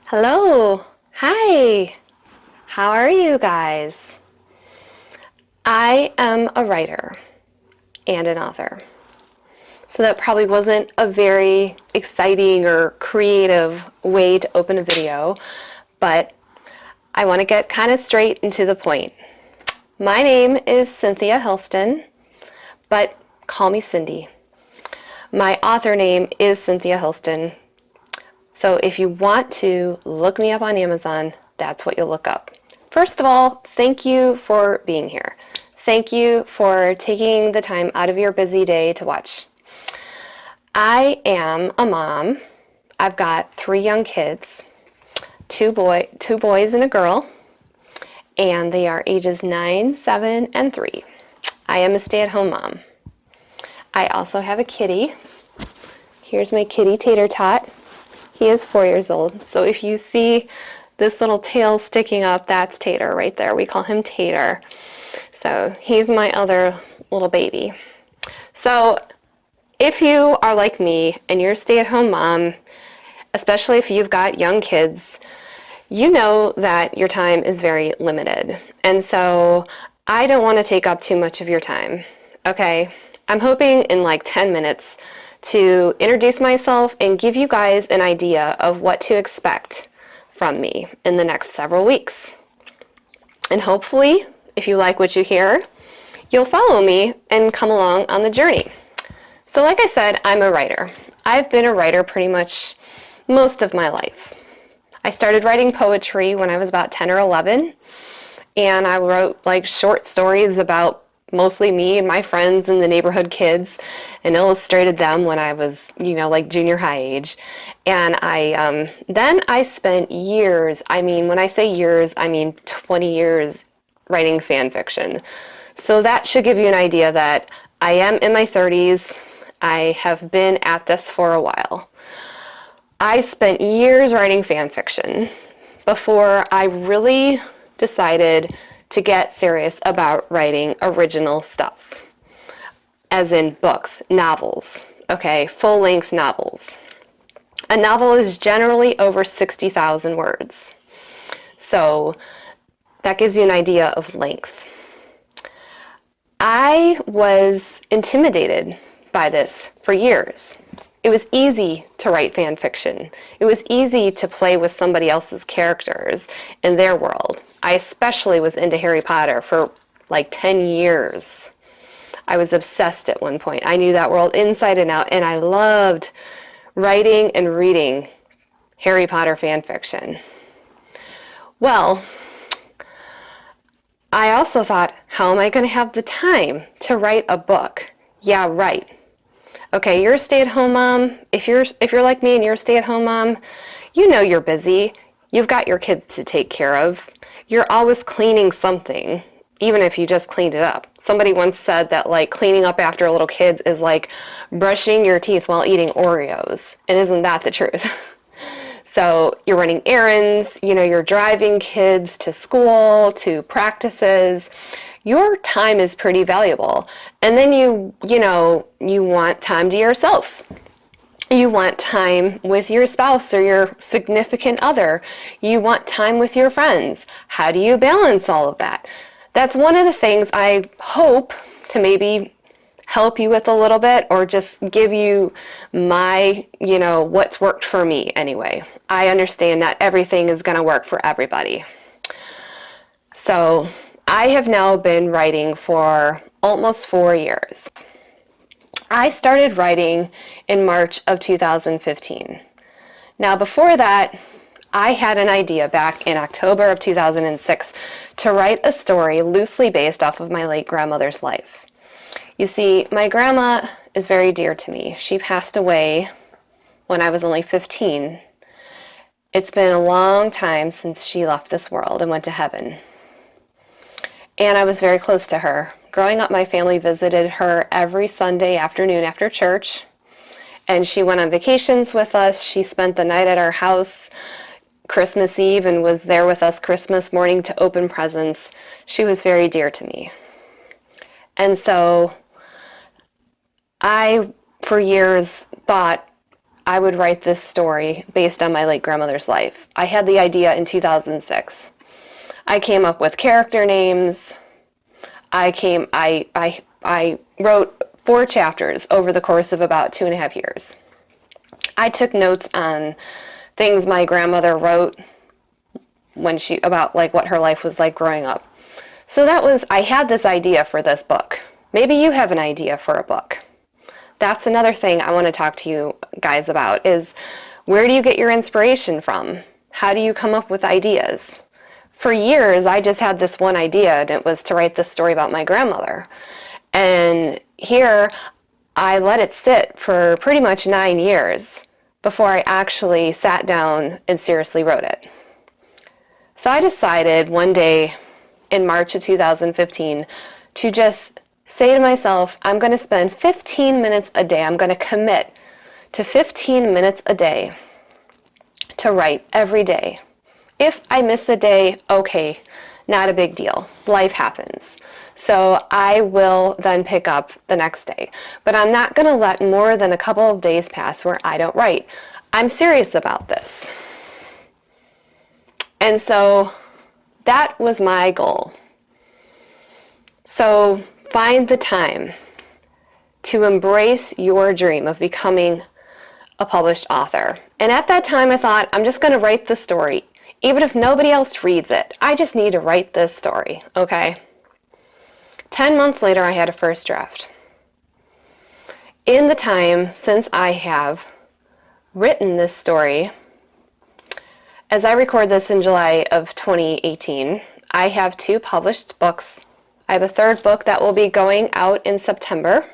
Hello. Hi. How are you guys? I am a writer and an author. So that probably wasn't a very exciting or creative way to open a video, but I want to get kind of straight and to the point. My name is Cynthia Hilston, but call me Cindy. My author name is Cynthia Hilston. So if you want to look me up on Amazon, that's what you'll look up. First of all, thank you for being here. Thank you for taking the time out of your busy day to watch. I am a mom. I've got 3 young kids, two boys and a girl, and they are ages 9, 7, and 3. I am a stay-at-home mom. I also have a kitty. Here's my kitty, Tater Tot. He is 4 years old. So if you see this little tail sticking up, that's Tater right there. We call him Tater. So he's my other little baby. So if you are like me and you're a stay-at-home mom, especially if you've got young kids, you know that your time is very limited. And so I don't want to take up too much of your time. Okay? I'm hoping in like 10 minutes to introduce myself and give you guys an idea of what to expect from me in the next several weeks. And hopefully, if you like what you hear, you'll follow me and come along on the journey. So like I said, I'm a writer. I've been a writer pretty much most of my life. I started writing poetry when I was about 10 or 11, and I wrote like short stories about mostly me and my friends and the neighborhood kids, and illustrated them when I was, like junior high age. And then I spent years, when I say years, I mean 20 years writing fan fiction. So that should give you an idea that I am in my 30s. I have been at this for a while. I spent years writing fan fiction before I really decided to get serious about writing original stuff, as in books, novels, okay, full-length novels. A novel is generally over 60,000 words, so that gives you an idea of length. I was intimidated by this for years. It was easy to write fan fiction. It was easy to play with somebody else's characters in their world. I especially was into Harry Potter for like 10 years. I was obsessed at one point. I knew that world inside and out, and I loved writing and reading Harry Potter fan fiction. Well, I also thought, how am I going to have the time to write a book? Yeah, right. Okay, you're a stay-at-home mom. If you're like me and you're a stay-at-home mom, you know you're busy. You've got your kids to take care of. You're always cleaning something, even if you just cleaned it up. Somebody once said that like cleaning up after little kids is like brushing your teeth while eating Oreos. And isn't that the truth? So you're running errands, you're driving kids to school, to practices. Your time is pretty valuable. And then you want time to yourself. You want time with your spouse or your significant other. You want time with your friends. How do you balance all of that? That's one of the things I hope to maybe help you with a little bit, or just give you my, what's worked for me anyway. I understand not everything is going to work for everybody. So I have now been writing for almost 4 years. I started writing in March of 2015. Now before that, I had an idea back in October of 2006 to write a story loosely based off of my late grandmother's life. You see, my grandma is very dear to me. She passed away when I was only 15. It's been a long time since she left this world and went to heaven. And I was very close to her. Growing up, my family visited her every Sunday afternoon after church, and she went on vacations with us. She spent the night at our house Christmas Eve and was there with us Christmas morning to open presents. She was very dear to me. And so I, for years, thought I would write this story based on my late grandmother's life. I had the idea in 2006. I came up with character names. I wrote 4 chapters over the course of about 2.5 years. I took notes on things my grandmother wrote about like what her life was like growing up. So I had this idea for this book. Maybe you have an idea for a book. That's another thing I want to talk to you guys about is, where do you get your inspiration from? How do you come up with ideas? For years, I just had this one idea, and it was to write this story about my grandmother. And here, I let it sit for pretty much 9 years before I actually sat down and seriously wrote it. So I decided one day in March of 2015 to just say to myself, I'm going to spend 15 minutes a day. I'm going to commit to 15 minutes a day to write every day. If I miss a day, okay, not a big deal. Life happens. So I will then pick up the next day. But I'm not going to let more than a couple of days pass where I don't write. I'm serious about this. And so that was my goal. So find the time to embrace your dream of becoming a published author. And at that time I thought, I'm just going to write the story. Even if nobody else reads it, I just need to write this story, okay? 10 months later, I had a first draft. In the time since I have written this story, as I record this in July of 2018, I have 2 published books. I have a 3rd book that will be going out in September.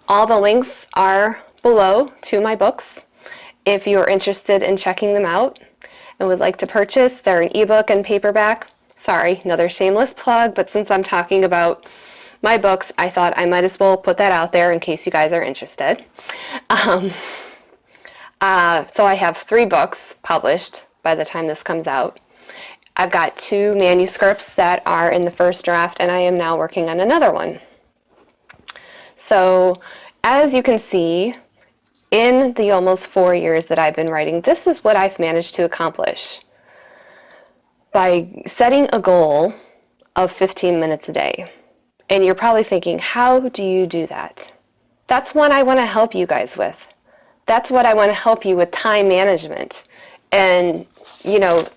All the links are below to my books if you're interested in checking them out and would like to purchase. They're an ebook and paperback. Sorry, another shameless plug, but since I'm talking about my books, I thought I might as well put that out there in case you guys are interested. So I have 3 books published by the time this comes out. I've got 2 manuscripts that are in the first draft, and I am now working on another one. So as you can see, in the almost 4 years that I've been writing, this is what I've managed to accomplish by setting a goal of 15 minutes a day. And you're probably thinking, how do you do that? That's what I want to help you guys with. That's what I want to help you with, time management and,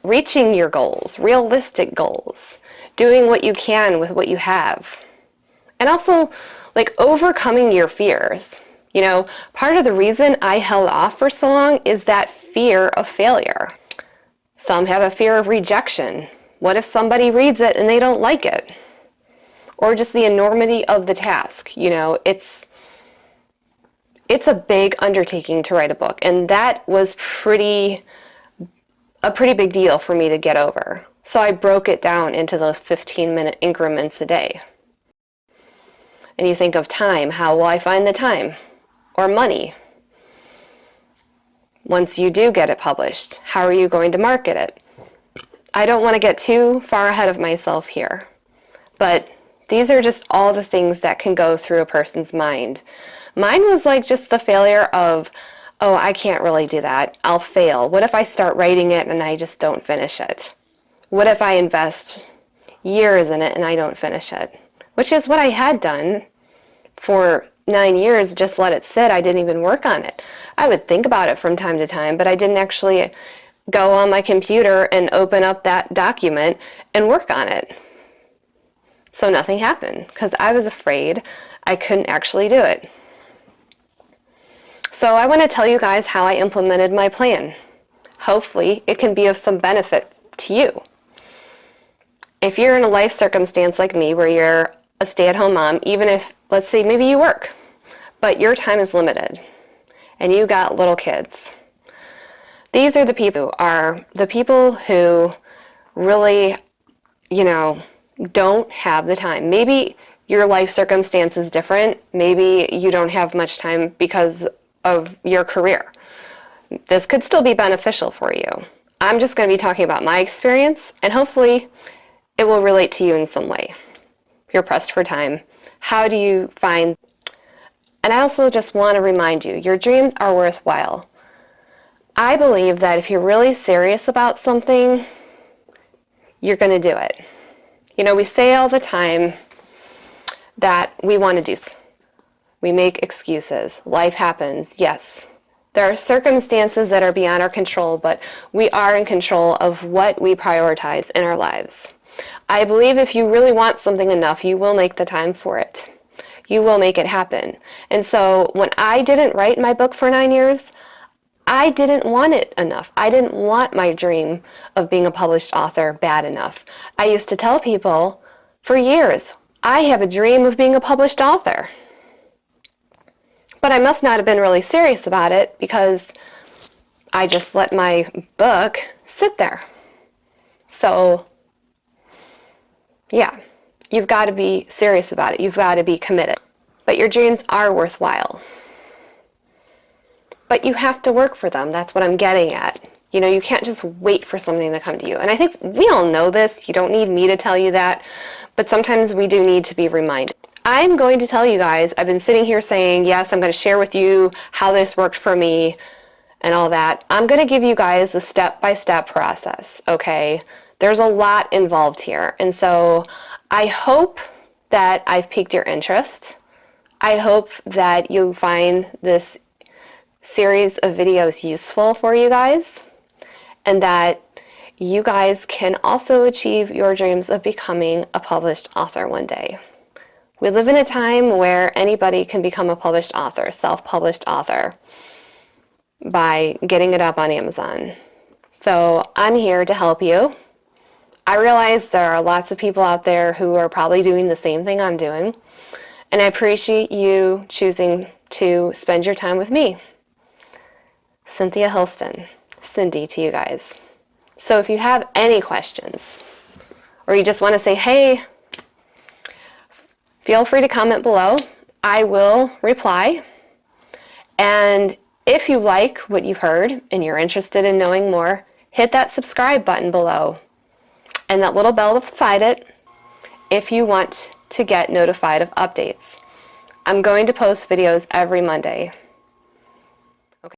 reaching your goals, realistic goals, doing what you can with what you have. And also, overcoming your fears. Part of the reason I held off for so long is that fear of failure. Some have a fear of rejection. What if somebody reads it and they don't like it? Or just the enormity of the task. It's a big undertaking to write a book, and that was a pretty big deal for me to get over. So I broke it down into those 15-minute increments a day. And you think of time, how will I find the time? Or money. Once you do get it published, how are you going to market it? I don't want to get too far ahead of myself here, but these are just all the things that can go through a person's mind. Mine was just the failure of, oh, I can't really do that. I'll fail. What if I start writing it and I just don't finish it? What if I invest years in it and I don't finish it? Which is what I had done for 9 years, just let it sit. I didn't even work on it. I would think about it from time to time, but I didn't actually go on my computer and open up that document and work on it. So nothing happened because I was afraid I couldn't actually do it. So I want to tell you guys how I implemented my plan. Hopefully it can be of some benefit to you. If you're in a life circumstance like me where you're a stay-at-home mom, even if, let's say, maybe you work, but your time is limited and you got little kids. These are the people who really, don't have the time. Maybe your life circumstance is different. Maybe you don't have much time because of your career. This could still be beneficial for you. I'm just going to be talking about my experience, and hopefully it will relate to you in some way. You're pressed for time. How do you find? And I also just want to remind you, your dreams are worthwhile. I believe that if you're really serious about something, you're going to do it. You know, we say all the time that we want to do. We make excuses. Life happens. Yes. There are circumstances that are beyond our control, but we are in control of what we prioritize in our lives. I believe if you really want something enough, you will make the time for it. You will make it happen. And so when I didn't write my book for 9 years, I didn't want it enough. I didn't want my dream of being a published author bad enough. I used to tell people for years, I have a dream of being a published author. But I must not have been really serious about it because I just let my book sit there. So, yeah, you've got to be serious about it. You've got to be committed. But your dreams are worthwhile. But you have to work for them. That's what I'm getting at. You know, you can't just wait for something to come to you. And I think we all know this. You don't need me to tell you that. But sometimes we do need to be reminded. I'm going to tell you guys, I've been sitting here saying, yes, I'm going to share with you how this worked for me and all that. I'm going to give you guys a step-by-step process, okay? There's a lot involved here. And so I hope that I've piqued your interest. I hope that you find this series of videos useful for you guys and that you guys can also achieve your dreams of becoming a published author one day. We live in a time where anybody can become a published author, self-published author, by getting it up on Amazon. So I'm here to help you. I realize there are lots of people out there who are probably doing the same thing I'm doing, and I appreciate you choosing to spend your time with me. Cynthia Hilston, Cindy to you guys. So if you have any questions, or you just want to say, hey, feel free to comment below. I will reply. And if you like what you've heard and you're interested in knowing more, hit that subscribe button below and that little bell beside it if you want to get notified of updates. I'm going to post videos every Monday.